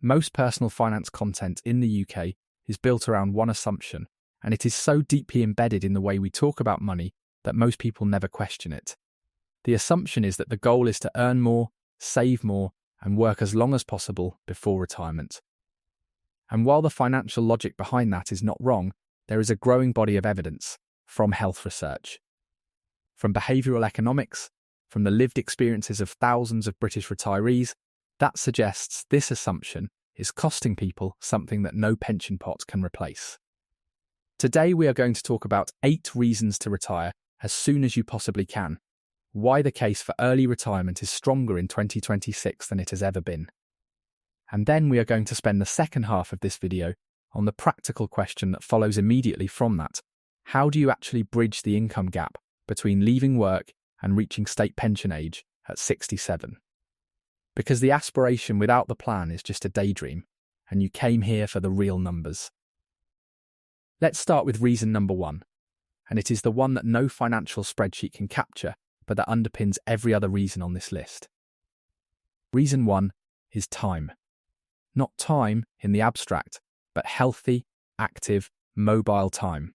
Most personal finance content in the UK is built around one assumption, and it is so deeply embedded in the way we talk about money that most people never question it. The assumption is that the goal is to earn more, save more, and work as long as possible before retirement. And while the financial logic behind that is not wrong, there is a growing body of evidence from health research, from behavioural economics, from the lived experiences of thousands of British retirees, that suggests this assumption is costing people something that no pension pot can replace. Today we are going to talk about 8 reasons to retire as soon as you possibly can, why the case for early retirement is stronger in 2026 than it has ever been. And then we are going to spend the second half of this video on the practical question that follows immediately from that. How do you actually bridge the income gap between leaving work and reaching state pension age at 67? Because the aspiration without the plan is just a daydream, and you came here for the real numbers. Let's start with reason number 1, and it is the one that no financial spreadsheet can capture, but that underpins every other reason on this list. Reason 1 is time. Not time in the abstract, but healthy, active, mobile time.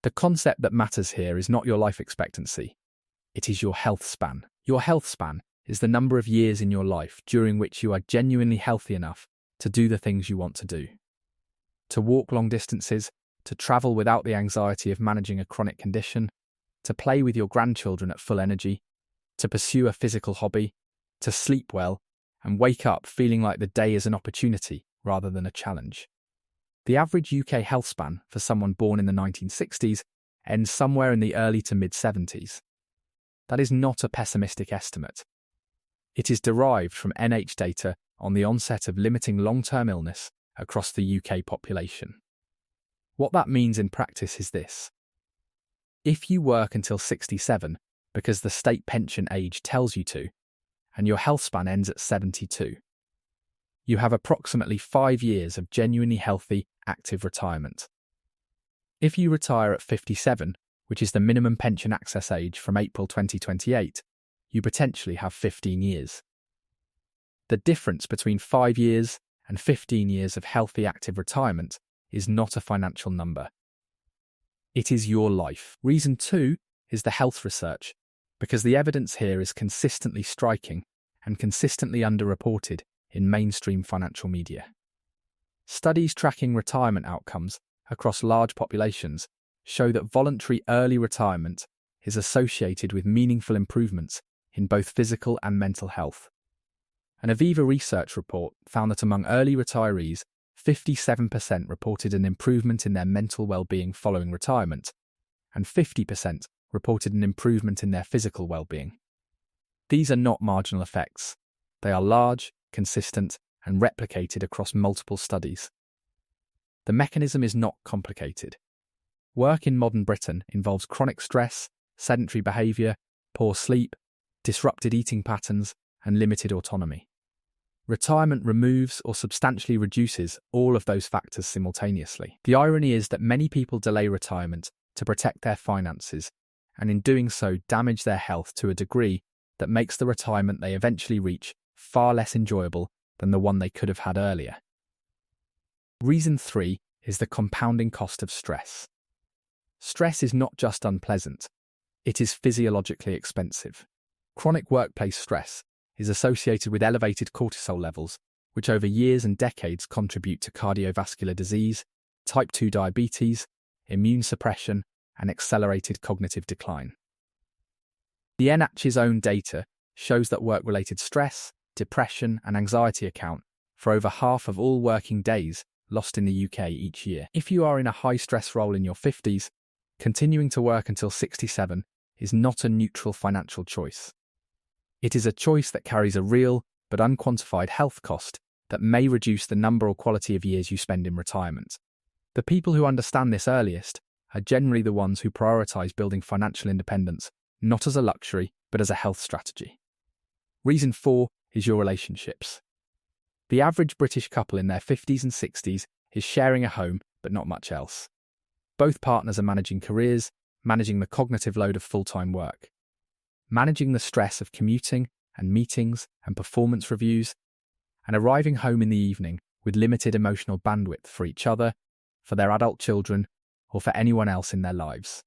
The concept that matters here is not your life expectancy. It is your health span. Your health span is the number of years in your life during which you are genuinely healthy enough to do the things you want to do. To walk long distances, to travel without the anxiety of managing a chronic condition, to play with your grandchildren at full energy, to pursue a physical hobby, to sleep well, and wake up feeling like the day is an opportunity rather than a challenge. The average UK health span for someone born in the 1960s ends somewhere in the early to mid-70s. That is not a pessimistic estimate. It is derived from NH data on the onset of limiting long-term illness across the UK population. What that means in practice is this. If you work until 67 because the state pension age tells you to, and your health span ends at 72, you have approximately 5 years of genuinely healthy, active retirement. If you retire at 57, which is the minimum pension access age from April 2028, you potentially have 15 years. The difference between 5 years and 15 years of healthy, active retirement is not a financial number. It is your life. Reason 2 is the health research, because the evidence here is consistently striking and consistently underreported in mainstream financial media. Studies tracking retirement outcomes across large populations show that voluntary early retirement is associated with meaningful improvements in both physical and mental health. An Aviva research report found that among early retirees, 57% reported an improvement in their mental well-being following retirement, and 50% reported an improvement in their physical well-being. These are not marginal effects. They are large, consistent, and replicated across multiple studies. The mechanism is not complicated. Work in modern Britain involves chronic stress, sedentary behaviour, poor sleep, disrupted eating patterns, and limited autonomy. Retirement removes or substantially reduces all of those factors simultaneously. The irony is that many people delay retirement to protect their finances, and in doing so damage their health to a degree that makes the retirement they eventually reach far less enjoyable than the one they could have had earlier. Reason 3 is the compounding cost of stress. Stress is not just unpleasant, it is physiologically expensive. Chronic workplace stress is associated with elevated cortisol levels, which over years and decades contribute to cardiovascular disease, type 2 diabetes, immune suppression, and accelerated cognitive decline. The NH's own data shows that work-related stress, depression, and anxiety account for over half of all working days lost in the UK each year. If you are in a high-stress role in your 50s, continuing to work until 67 is not a neutral financial choice. It is a choice that carries a real but unquantified health cost that may reduce the number or quality of years you spend in retirement. The people who understand this earliest are generally the ones who prioritise building financial independence, not as a luxury, but as a health strategy. Reason 4 is your relationships. The average British couple in their 50s and 60s is sharing a home, but not much else. Both partners are managing careers, managing the cognitive load of full-time work, managing the stress of commuting and meetings and performance reviews, and arriving home in the evening with limited emotional bandwidth for each other, for their adult children, or for anyone else in their lives.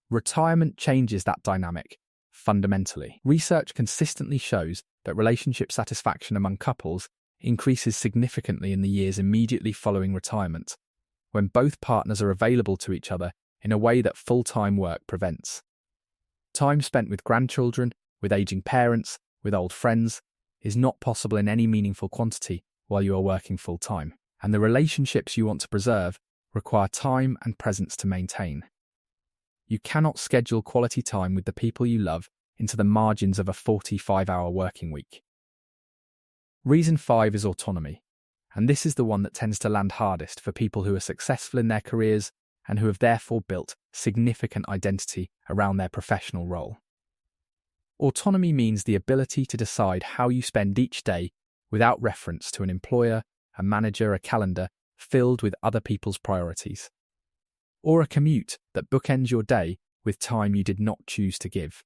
Retirement changes that dynamic fundamentally. Research consistently shows that relationship satisfaction among couples increases significantly in the years immediately following retirement, when both partners are available to each other in a way that full-time work prevents. Time spent with grandchildren, with aging parents, with old friends, is not possible in any meaningful quantity while you are working full-time, and the relationships you want to preserve require time and presence to maintain. You cannot schedule quality time with the people you love into the margins of a 45-hour working week. Reason 5 is autonomy, and this is the one that tends to land hardest for people who are successful in their careers and who have therefore built significant identity around their professional role. Autonomy means the ability to decide how you spend each day without reference to an employer, a manager, a calendar filled with other people's priorities, or a commute that bookends your day with time you did not choose to give.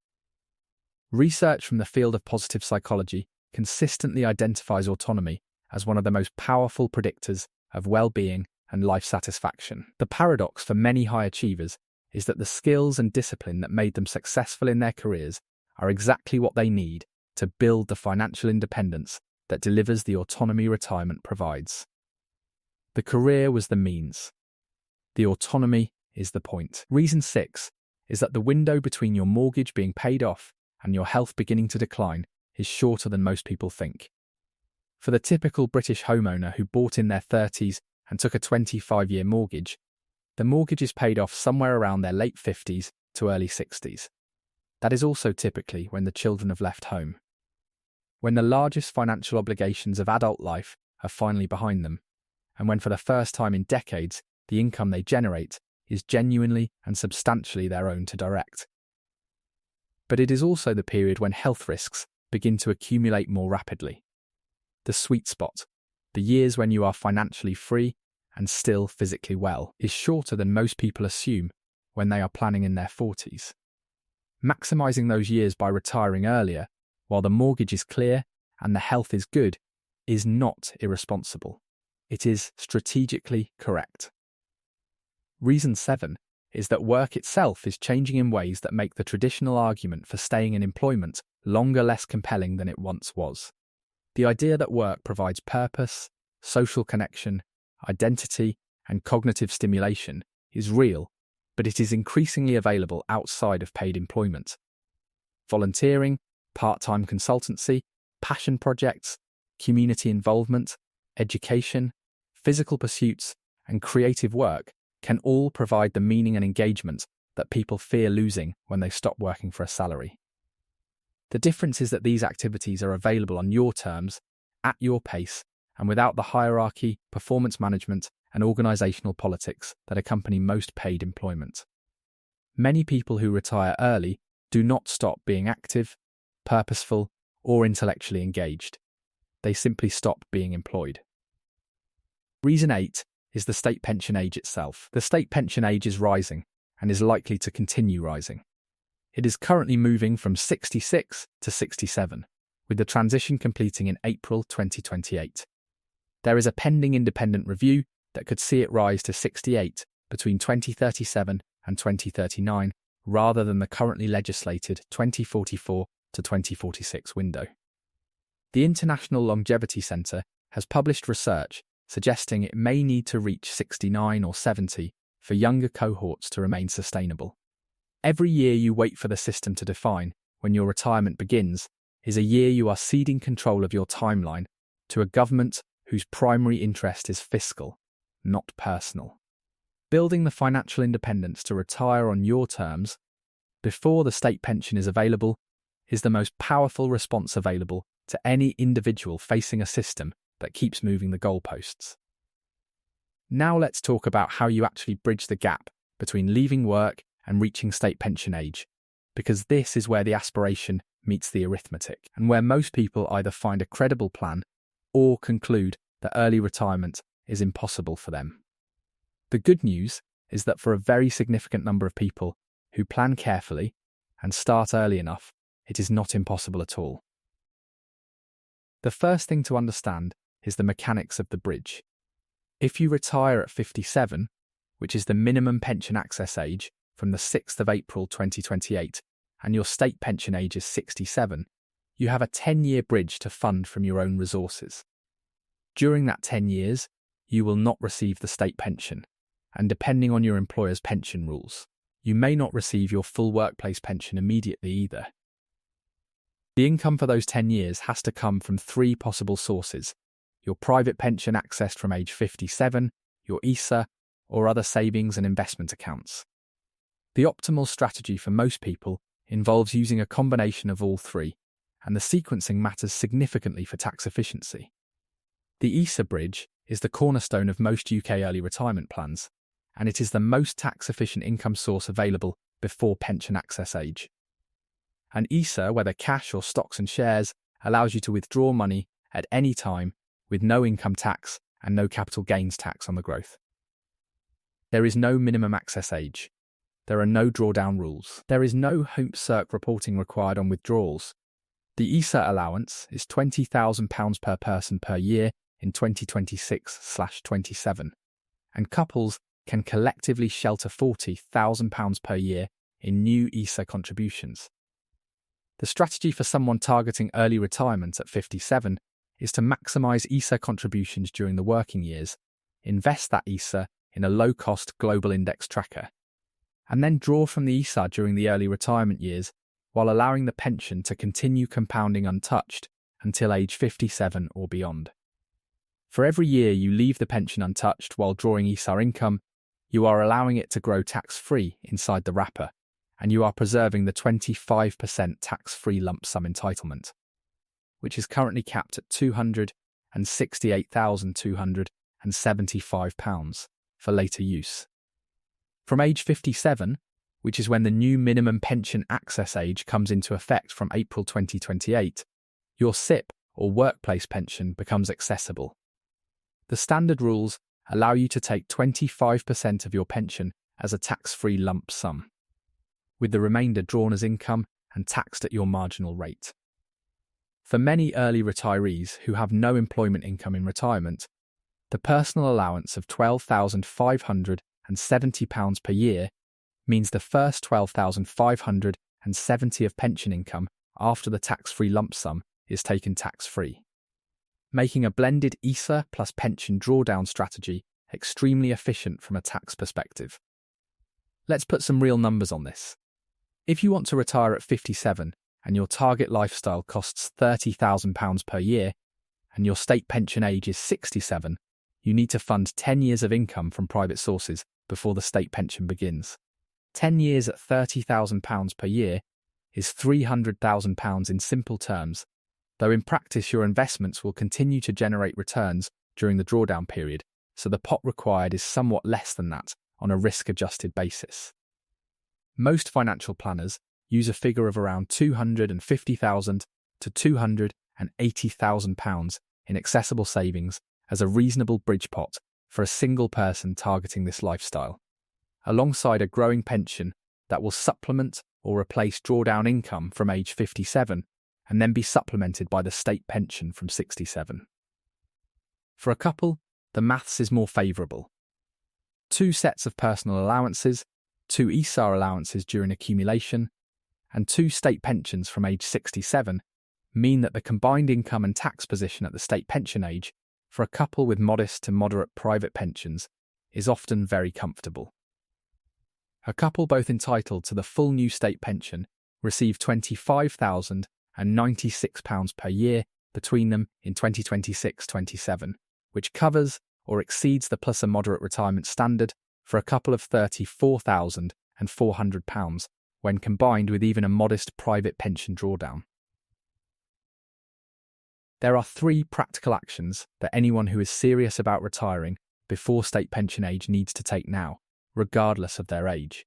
Research from the field of positive psychology consistently identifies autonomy as one of the most powerful predictors of well-being and life satisfaction. The paradox for many high achievers is that the skills and discipline that made them successful in their careers are exactly what they need to build the financial independence that delivers the autonomy retirement provides. The career was the means. The autonomy is the point. Reason 6 is that the window between your mortgage being paid off and your health beginning to decline is shorter than most people think. For the typical British homeowner who bought in their 30s and took a 25-year mortgage, the mortgage is paid off somewhere around their late 50s to early 60s. That is also typically when the children have left home. When the largest financial obligations of adult life are finally behind them, and when for the first time in decades the income they generate is genuinely and substantially their own to direct. But it is also the period when health risks begin to accumulate more rapidly. The sweet spot, the years when you are financially free and still physically well, is shorter than most people assume when they are planning in their 40s. Maximizing those years by retiring earlier, while the mortgage is clear and the health is good, is not irresponsible. It is strategically correct. Reason 7 is that work itself is changing in ways that make the traditional argument for staying in employment longer less compelling than it once was. The idea that work provides purpose, social connection, identity, and cognitive stimulation is real, but it is increasingly available outside of paid employment. Volunteering, part-time consultancy, passion projects, community involvement, education, physical pursuits, and creative work can all provide the meaning and engagement that people fear losing when they stop working for a salary. The difference is that these activities are available on your terms, at your pace, and without the hierarchy, performance management, and organisational politics that accompany most paid employment. Many people who retire early do not stop being active, purposeful, or intellectually engaged. They simply stop being employed. Reason 8 is the state pension age itself. The state pension age is rising and is likely to continue rising. It is currently moving from 66 to 67, with the transition completing in April 2028. There is a pending independent review that could see it rise to 68 between 2037 and 2039, rather than the currently legislated 2044 to 2046 window. The International Longevity Centre has published research suggesting it may need to reach 69 or 70 for younger cohorts to remain sustainable. Every year you wait for the system to define when your retirement begins is a year you are ceding control of your timeline to a government whose primary interest is fiscal, not personal. Building the financial independence to retire on your terms, before the state pension is available, is the most powerful response available to any individual facing a system that keeps moving the goalposts. Now let's talk about how you actually bridge the gap between leaving work and reaching state pension age, because this is where the aspiration meets the arithmetic, and where most people either find a credible plan or conclude that early retirement is impossible for them. The good news is that for a very significant number of people who plan carefully and start early enough, it is not impossible at all. The first thing to understand is the mechanics of the bridge. If you retire at 57, which is the minimum pension access age from the 6th of April 2028, and your state pension age is 67, you have a 10-year bridge to fund from your own resources. During that 10 years, you will not receive the state pension, and depending on your employer's pension rules, you may not receive your full workplace pension immediately either. The income for those 10 years has to come from 3 possible sources: your private pension accessed from age 57, your ISA, or other savings and investment accounts. The optimal strategy for most people involves using a combination of all 3, and the sequencing matters significantly for tax efficiency. The ISA bridge is the cornerstone of most UK early retirement plans, and it is the most tax-efficient income source available before pension access age. An ISA, whether cash or stocks and shares, allows you to withdraw money at any time with no income tax and no capital gains tax on the growth. There is no minimum access age. There are no drawdown rules. There is no hmrc reporting required on withdrawals. The ISA allowance is £20,000 per person per year in 2026/27, and couples can collectively shelter £40,000 per year in new ISA contributions. The strategy for someone targeting early retirement at 57 is to maximise ISA contributions during the working years, invest that ISA in a low-cost global index tracker, and then draw from the ISA during the early retirement years while allowing the pension to continue compounding untouched until age 57 or beyond. For every year you leave the pension untouched while drawing ISA income, you are allowing it to grow tax-free inside the wrapper, and you are preserving the 25% tax-free lump sum entitlement, which is currently capped at £268,275 for later use. From age 57, which is when the new minimum pension access age comes into effect from April 2028, your SIP or workplace pension becomes accessible. The standard rules allow you to take 25% of your pension as a tax-free lump sum, with the remainder drawn as income and taxed at your marginal rate. For many early retirees who have no employment income in retirement, the personal allowance of £12,570 per year means the first £12,570 of pension income after the tax-free lump sum is taken tax-free, making a blended ISA plus pension drawdown strategy extremely efficient from a tax perspective. Let's put some real numbers on this. If you want to retire at 57 and your target lifestyle costs £30,000 per year and your state pension age is 67, you need to fund 10 years of income from private sources before the state pension begins. 10 years at £30,000 per year is £300,000 in simple terms, though in practice your investments will continue to generate returns during the drawdown period, so the pot required is somewhat less than that on a risk-adjusted basis. Most financial planners use a figure of around £250,000 to £280,000 in accessible savings as a reasonable bridge pot for a single person targeting this lifestyle, alongside a growing pension that will supplement or replace drawdown income from age 57 and then be supplemented by the state pension from 67. For a couple, the maths is more favourable. 2 sets of personal allowances, 2 ISA allowances during accumulation, and 2 state pensions from age 67 mean that the combined income and tax position at the state pension age for a couple with modest to moderate private pensions is often very comfortable. A couple both entitled to the full new state pension receive £25,096 per year between them in 2026-27, which covers or exceeds the plus a moderate retirement standard for a couple of £34,400 when combined with even a modest private pension drawdown. There are 3 practical actions that anyone who is serious about retiring before state pension age needs to take now, regardless of their age.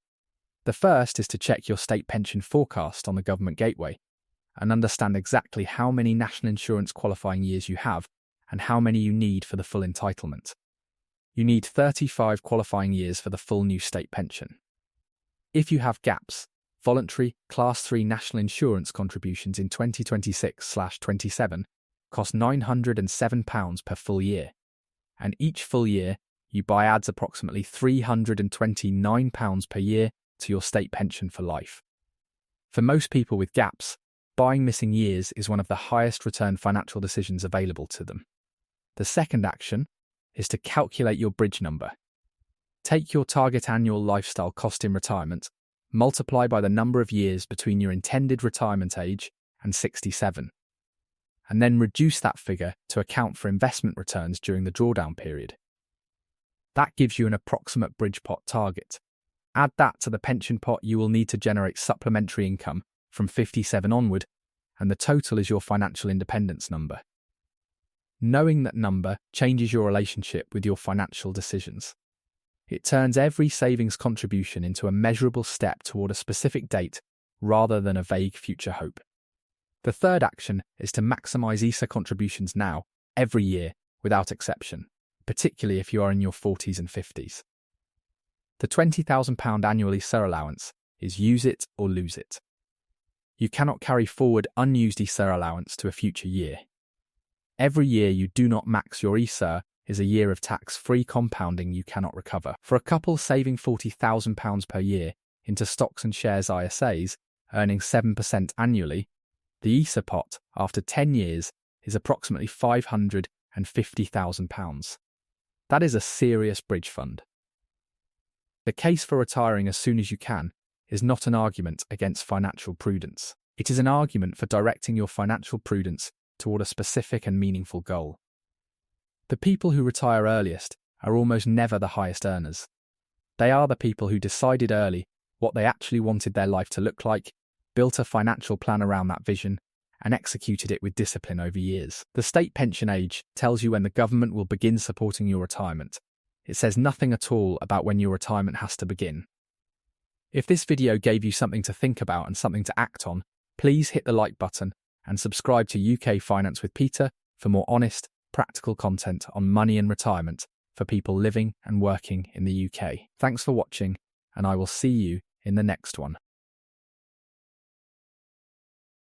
The first is to check your state pension forecast on the government gateway and understand exactly how many national insurance qualifying years you have and how many you need for the full entitlement. You need 35 qualifying years for the full new state pension. If you have gaps, voluntary Class 3 national insurance contributions in 2026/27, cost £907 per full year, and each full year you buy adds approximately £329 per year to your state pension for life. For most people with gaps, buying missing years is one of the highest return financial decisions available to them. The second action is to calculate your bridge number. Take your target annual lifestyle cost in retirement, multiply by the number of years between your intended retirement age and 67, and then reduce that figure to account for investment returns during the drawdown period. That gives you an approximate bridge pot target. Add that to the pension pot you will need to generate supplementary income from 57 onward, and the total is your financial independence number. Knowing that number changes your relationship with your financial decisions. It turns every savings contribution into a measurable step toward a specific date rather than a vague future hope. The third action is to maximize ISA contributions now, every year, without exception, particularly if you are in your 40s and 50s. The £20,000 annual ISA allowance is use it or lose it. You cannot carry forward unused ISA allowance to a future year. Every year you do not max your ISA is a year of tax-free compounding you cannot recover. For a couple saving £40,000 per year into stocks and shares ISAs, earning 7% annually, the ISA pot, after 10 years, is approximately £550,000. That is a serious bridge fund. The case for retiring as soon as you can is not an argument against financial prudence. It is an argument for directing your financial prudence toward a specific and meaningful goal. The people who retire earliest are almost never the highest earners. They are the people who decided early what they actually wanted their life to look like, built a financial plan around that vision, and executed it with discipline over years. The state pension age tells you when the government will begin supporting your retirement. It says nothing at all about when your retirement has to begin. If this video gave you something to think about and something to act on, please hit the like button and subscribe to UK Finance with Peter for more honest, practical content on money and retirement for people living and working in the UK. Thanks for watching, and I will see you in the next one.